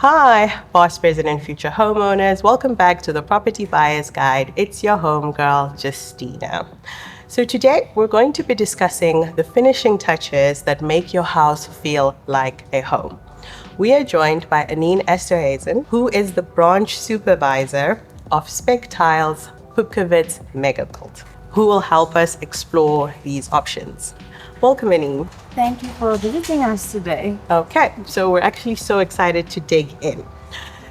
Hi, past, present, and future homeowners. Welcome back to the Property Buyer's Guide. It's your homegirl, Justina. So today we're going to be discussing the finishing touches that make your house feel like a home. We are joined by Anneen Esterhuizen, who is the branch supervisor of Spectiles Pupkewitz Megabuild, who will help us explore these options. Welcome, Anneen. Thank you for visiting us today. Okay, so we're actually so excited to dig in.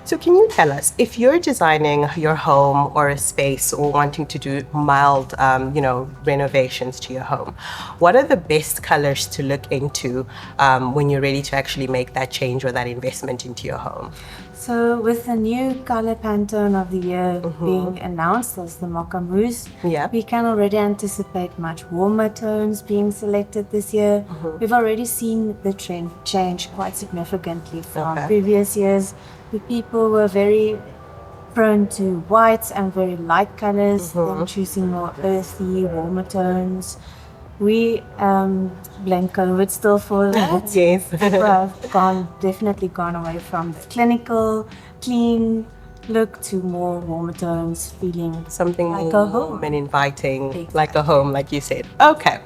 So can you tell us, if you're designing your home or a space or wanting to do mild, renovations to your home, what are the best colors to look into when you're ready to actually make that change or that investment into your home? So with the new color Pantone of the year being announced as the Mocha Mousse, we can already anticipate much warmer tones being selected this year. We've already seen the trend change quite significantly from previous years. The people were very prone to whites and very light colors, then choosing more earthy, warmer tones. We blame COVID still for that. Yes. People have definitely gone away from the clinical, clean look to more warmer tones, feeling something like more a home warm and inviting, like a home, like you said. Okay,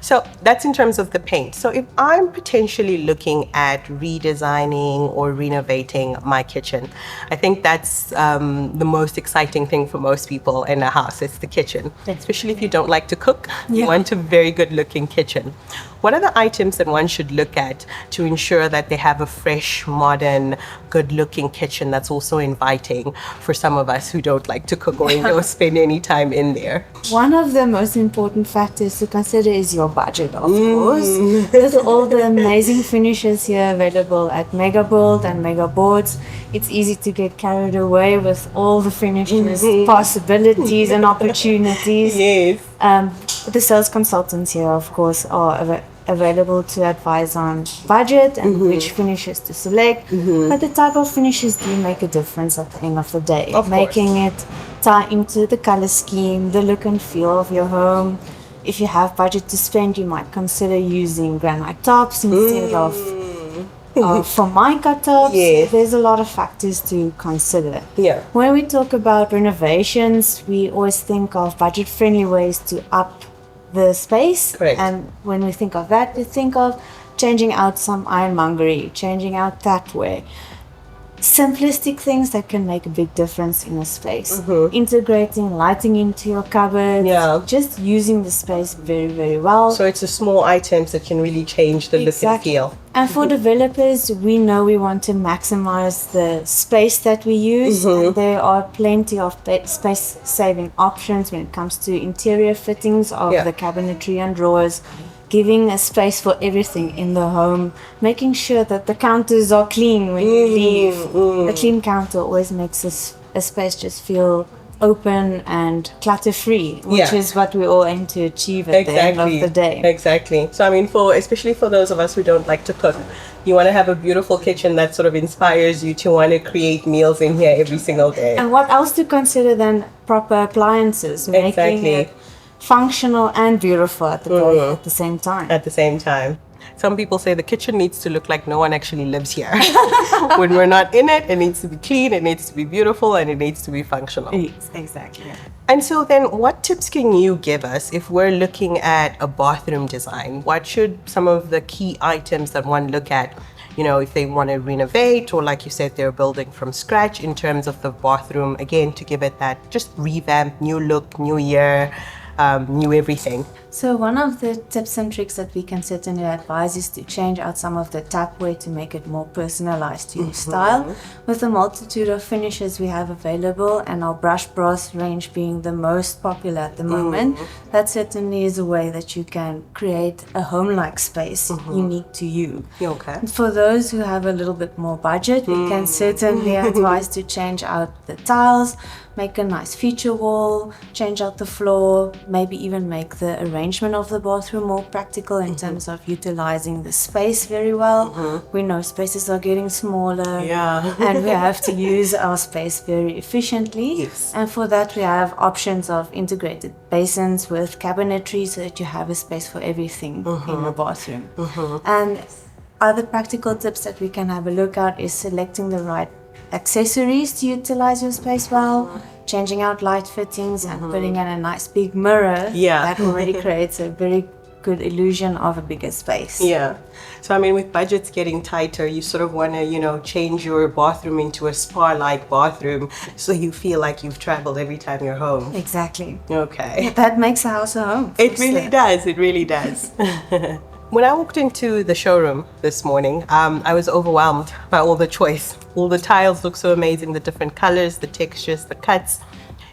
so that's in terms of the paint. So if I'm potentially looking at redesigning or renovating my kitchen, I think that's the most exciting thing for most people in a house. It's the kitchen, especially if you don't like to cook. You want a very good looking kitchen. What are the items that one should look at to ensure that they have a fresh, modern, good-looking kitchen that's also inviting for some of us who don't like to cook or don't spend any time in there? One of the most important factors to consider is your budget, of course. With all the amazing finishes here available at Megabuild and Megaboards, it's easy to get carried away with all the finishes, possibilities and opportunities. Yes. The sales consultants here, of course, are available to advise on budget and which finishes to select. But the type of finishes do make a difference at the end of the day. Making it tie into the color scheme, the look and feel of your home. If you have budget to spend, you might consider using granite tops instead of Formica tops. There's a lot of factors to consider. When we talk about renovations, we always think of budget-friendly ways to up the space. And when we think of that, we think of changing out some ironmongery, changing out tapware. Simplistic things that can make a big difference in a space. Integrating lighting into your cupboard. Just using the space very, very well. So it's the small items that can really change the look and feel. And for developers, we know we want to maximize the space that we use. And there are plenty of space-saving options when it comes to interior fittings of the cabinetry and drawers. Giving a space for everything in the home, making sure that the counters are clean when you leave. A clean counter always makes a space just feel open and clutter-free, which is what we all aim to achieve at the end of the day. Exactly. So I mean, especially for those of us who don't like to cook, you want to have a beautiful kitchen that sort of inspires you to want to create meals in here every single day. And what else to consider than proper appliances, making it functional and beautiful at the same time. At the same time. Some people say the kitchen needs to look like no one actually lives here. When we're not in it, it needs to be clean, it needs to be beautiful, and it needs to be functional. Exactly. And so then what tips can you give us if we're looking at a bathroom design? What should some of the key items that one look at, if they want to renovate, or like you said, they're building from scratch in terms of the bathroom, again, to give it that just revamp, new look, new year, new everything? So one of the tips and tricks that we can certainly advise is to change out some of the tapware to make it more personalized to your style. With the multitude of finishes we have available and our brush brass range being the most popular at the moment, that certainly is a way that you can create a home-like space unique to you. For those who have a little bit more budget, we can certainly advise to change out the tiles, make a nice feature wall, change out the floor, maybe even make the arrangement of the bathroom more practical in terms of utilizing the space very well. We know spaces are getting smaller and we have to use our space very efficiently. And for that we have options of integrated basins with cabinetry so that you have a space for everything in the bathroom. And Other practical tips that we can have a look at is selecting the right accessories to utilize your space well, changing out light fittings and putting in a nice big mirror. Yeah. That already creates a very good illusion of a bigger space. Yeah. So, I mean, with budgets getting tighter, you sort of want to, change your bathroom into a spa-like bathroom so you feel like you've traveled every time you're home. Exactly. Okay. That makes a house a home. It really does. It really does. When I walked into the showroom this morning, I was overwhelmed by all the choice. All the tiles look so amazing, the different colors, the textures, the cuts.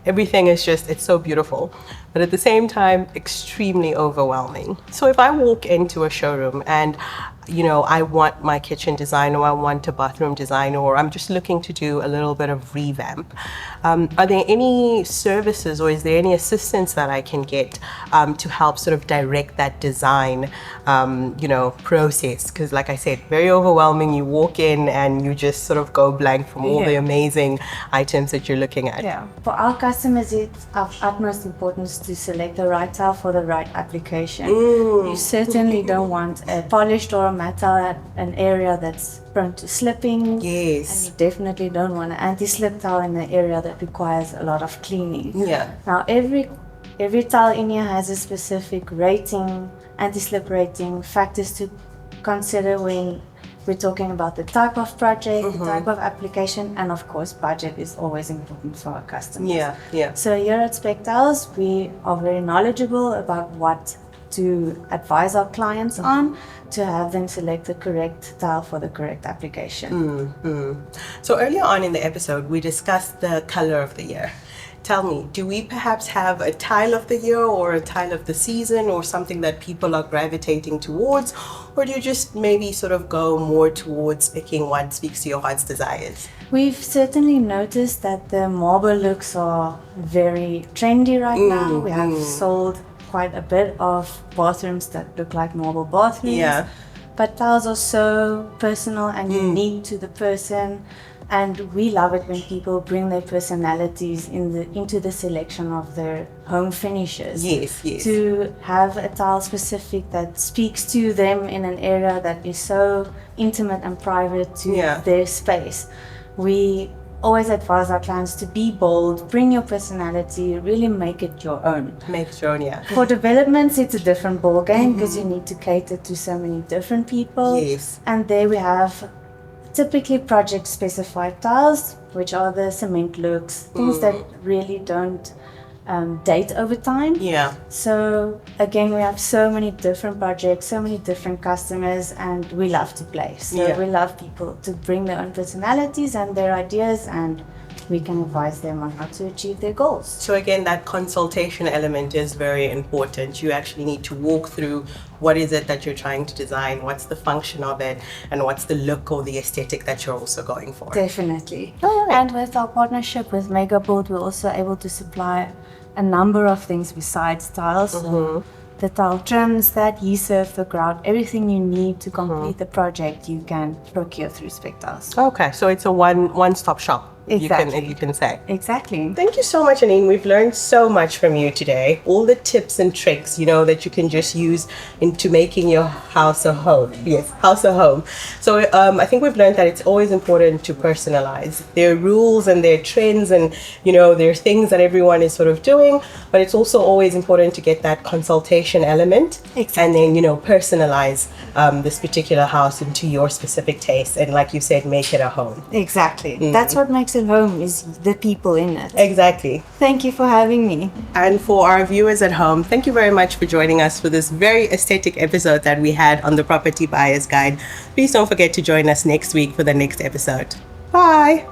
Everything is just, it's so beautiful, but at the same time, extremely overwhelming. So if I walk into a showroom and, I want my kitchen design, or I want a bathroom design, or I'm just looking to do a little bit of revamp, are there any services or is there any assistance that I can get to help sort of direct that design, process? Because like I said, very overwhelming. You walk in and you just sort of go blank from all the amazing items that you're looking at. Yeah. For our customers, it's of utmost importance to select the right tile for the right application. You certainly don't want a polished or a matte tile at an area that's prone to slipping. Yes. And you definitely don't want an anti-slip tile in an area that requires a lot of cleaning. Yeah. Now, every tile in here has a specific rating, anti-slip rating, factors to consider when we're talking about the type of project, the type of application, and of course, budget is always important for our customers. Yeah, yeah. So here at Spectiles, we are very knowledgeable about what to advise our clients on to have them select the correct tile for the correct application. So earlier on in the episode, we discussed the color of the year. Tell me, do we perhaps have a tile of the year or a tile of the season or something that people are gravitating towards? Or do you just maybe sort of go more towards picking what speaks to your heart's desires? We've certainly noticed that the marble looks are very trendy right now. We have sold quite a bit of bathrooms that look like marble bathrooms. Yeah. But tiles are so personal and unique to the person. And we love it when people bring their personalities into the selection of their home finishes. Yes, yes. To have a tile specific that speaks to them in an area that is so intimate and private to their space. We always advise our clients to be bold, bring your personality, really make it your own. Make it your own, yeah. For developments, it's a different ball game because you need to cater to so many different people. Yes. And there we have typically project specified tiles, which are the cement looks, things that really don't date over time. Yeah. So again, we have so many different projects, so many different customers, and we love to play. So we love people to bring their own personalities and their ideas, and we can advise them on how to achieve their goals. So again, that consultation element is very important. You actually need to walk through what is it that you're trying to design, what's the function of it, and what's the look or the aesthetic that you're also going for. Definitely. All right. And with our partnership with Megabuild, we're also able to supply a number of things besides tiles. So the tile trims, the adhesive, the grout, everything you need to complete the project, you can procure through Spectiles. Okay, so it's a one-stop shop. Exactly. You can say. Exactly. Thank you so much, Anneen. We've learned so much from you today. All the tips and tricks, that you can just use into making your house a home. Yes, house a home. So I think we've learned that it's always important to personalize. There are rules and there are trends and, there are things that everyone is sort of doing, but it's also always important to get that consultation element. Exactly. And then, personalize this particular house into your specific taste. And like you said, make it a home. Exactly. That's what makes it home, is the people in it. Exactly. Thank you for having me. And for our viewers at home, thank you very much for joining us for this very aesthetic episode that we had on the Property Buyer's Guide. Please don't forget to join us next week for the next episode. Bye.